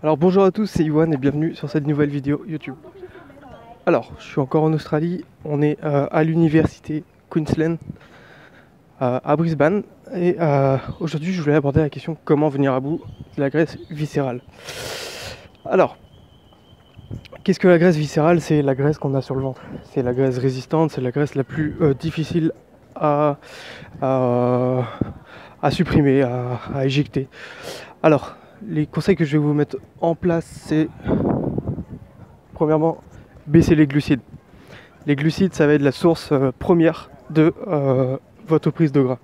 Alors bonjour à tous, c'est Iwan et bienvenue sur cette nouvelle vidéo YouTube. Alors, je suis encore en Australie, on est à l'université Queensland à Brisbane et aujourd'hui je voulais aborder la question comment venir à bout de la graisse viscérale. Alors, qu'est-ce que la graisse viscérale? C'est la graisse qu'on a sur le ventre. C'est la graisse résistante, c'est la graisse la plus difficile à supprimer, à éjecter. Alors, les conseils que je vais vous mettre en place, c'est premièrement, baisser les glucides. Les glucides, ça va être la source première de votre prise de gras.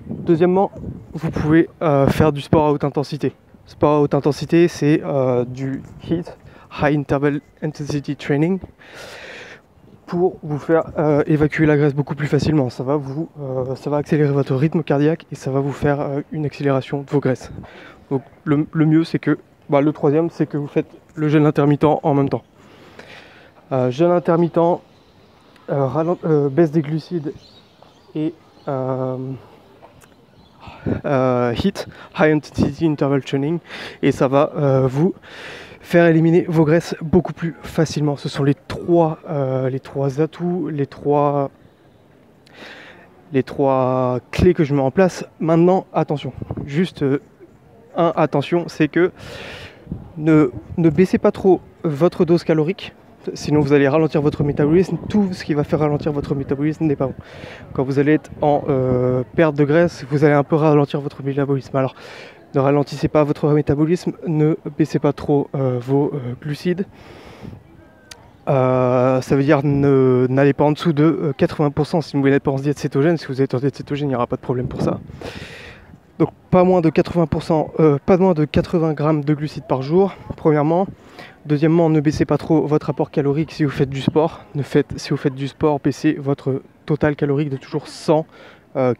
Deuxièmement, vous pouvez faire du sport à haute intensité. Sport à haute intensité, c'est du HIIT, High Interval Intensity Training, pour vous faire évacuer la graisse beaucoup plus facilement. Ça va accélérer votre rythme cardiaque et ça va vous faire une accélération de vos graisses. Donc le mieux, c'est que, le troisième, c'est que vous faites le jeûne intermittent en même temps. Jeûne intermittent, baisse des glucides et HIIT, High Intensity Interval Training, et ça va vous faire éliminer vos graisses beaucoup plus facilement. Ce sont les trois atouts, les trois clés que je mets en place. Maintenant, attention, juste attention, c'est que ne baissez pas trop votre dose calorique, sinon vous allez ralentir votre métabolisme. Tout ce qui va faire ralentir votre métabolisme n'est pas bon. Quand vous allez être en perte de graisse, vous allez un peu ralentir votre métabolisme. Alors, ne ralentissez pas votre métabolisme, ne baissez pas trop vos glucides. Ça veut dire n'allez pas en dessous de 80% si vous n'êtes pas en diète cétogène. Si vous êtes en diète cétogène, il n'y aura pas de problème pour ça. Donc pas moins de 80%, pas moins de 80 grammes de glucides par jour, premièrement. Deuxièmement, ne baissez pas trop votre apport calorique si vous faites du sport. Si vous faites du sport, baissez votre total calorique de toujours 100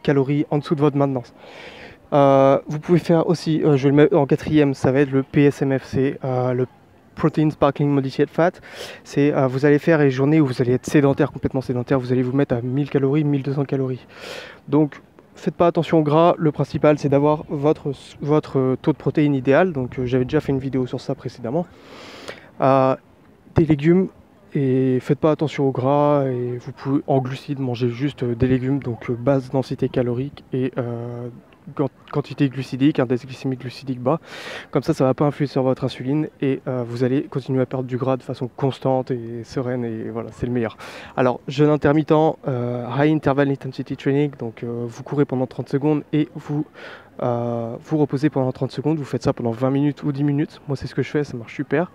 calories en dessous de votre maintenance. Vous pouvez faire aussi, je vais le mettre en quatrième, ça va être le PSMF, c'est le Protein Sparkling Modified Fat. C'est vous allez faire les journées où vous allez être sédentaire, complètement sédentaire, vous allez vous mettre à 1000 calories, 1200 calories. Donc faites pas attention au gras, le principal c'est d'avoir votre taux de protéines idéal. Donc j'avais déjà fait une vidéo sur ça précédemment. Des légumes, et faites pas attention au gras, et vous pouvez en glucides manger juste des légumes, donc basse densité calorique et quantité glucidique, index glycémique glucidique bas. Comme ça va pas influer sur votre insuline et vous allez continuer à perdre du gras de façon constante et sereine, et voilà, c'est le meilleur. Alors jeûne intermittent, High Interval Intensity Training, donc vous courez pendant 30 secondes et vous reposez pendant 30 secondes. Vous faites ça pendant 20 minutes ou 10 minutes. Moi c'est ce que je fais, ça marche super.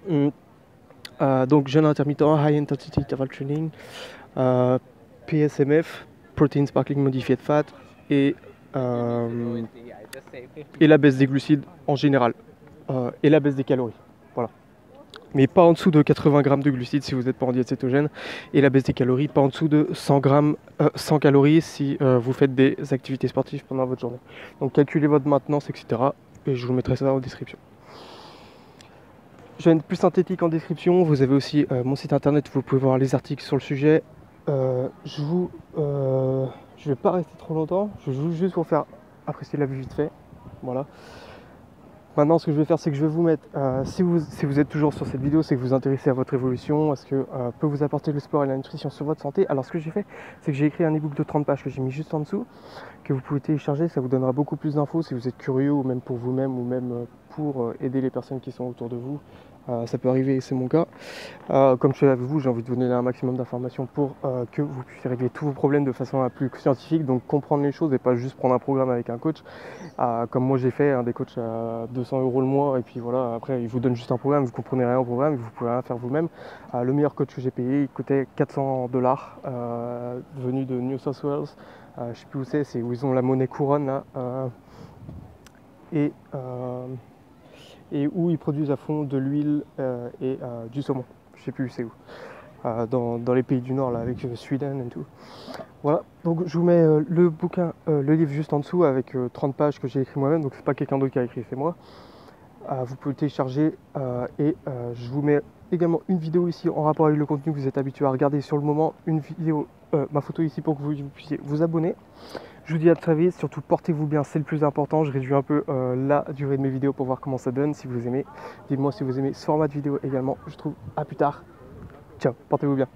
Donc jeûne intermittent, High Intensity Interval Training, PSMF, Protein Sparkling Modified Fat, et la baisse des glucides en général, et la baisse des calories, voilà. Mais pas en dessous de 80 grammes de glucides si vous n'êtes pas en diète cétogène, et la baisse des calories pas en dessous de 100 calories si vous faites des activités sportives pendant votre journée. Donc calculez votre maintenance, etc. et je vous mettrai ça en description. Je vais être plus synthétique en description. Vous avez aussi mon site internet où vous pouvez voir les articles sur le sujet. Je vais pas rester trop longtemps. Je vais juste vous faire apprécier la vue vite fait. Voilà. Maintenant, ce que je vais faire, c'est que je vais vous mettre, si vous êtes toujours sur cette vidéo, c'est que vous vous intéressez à votre évolution, à ce que peut vous apporter le sport et la nutrition sur votre santé. Alors, ce que j'ai fait, c'est que j'ai écrit un ebook de 30 pages que j'ai mis juste en dessous, que vous pouvez télécharger. Ça vous donnera beaucoup plus d'infos si vous êtes curieux, ou même pour vous-même, ou même pour aider les personnes qui sont autour de vous. Ça peut arriver, c'est mon cas. Comme je suis avec vous, j'ai envie de vous donner un maximum d'informations pour que vous puissiez régler tous vos problèmes de façon la plus scientifique, donc comprendre les choses et pas juste prendre un programme avec un coach, comme moi j'ai fait, des coachs à 200 € le mois, et puis voilà, après ils vous donnent juste un programme, vous comprenez rien au programme, vous pouvez rien faire vous-même. Le meilleur coach que j'ai payé, il coûtait 400 $, venu de New South Wales, je sais plus où c'est où ils ont la monnaie couronne là, et où ils produisent à fond de l'huile et du saumon. Je sais plus c'est où. Dans les pays du Nord là, avec Sweden et tout. Voilà, donc je vous mets le bouquin, le livre juste en dessous avec 30 pages que j'ai écrit moi-même, donc c'est pas quelqu'un d'autre qui a écrit, c'est moi. Vous pouvez le télécharger et je vous mets également une vidéo ici en rapport avec le contenu que vous êtes habitué à regarder sur le moment, une vidéo, ma photo ici pour que vous puissiez vous abonner. Je vous dis à très vite, surtout portez-vous bien, c'est le plus important. Je réduis un peu la durée de mes vidéos pour voir comment ça donne, si vous aimez. Dites-moi si vous aimez ce format de vidéo également. Je trouve à plus tard. Ciao, portez-vous bien.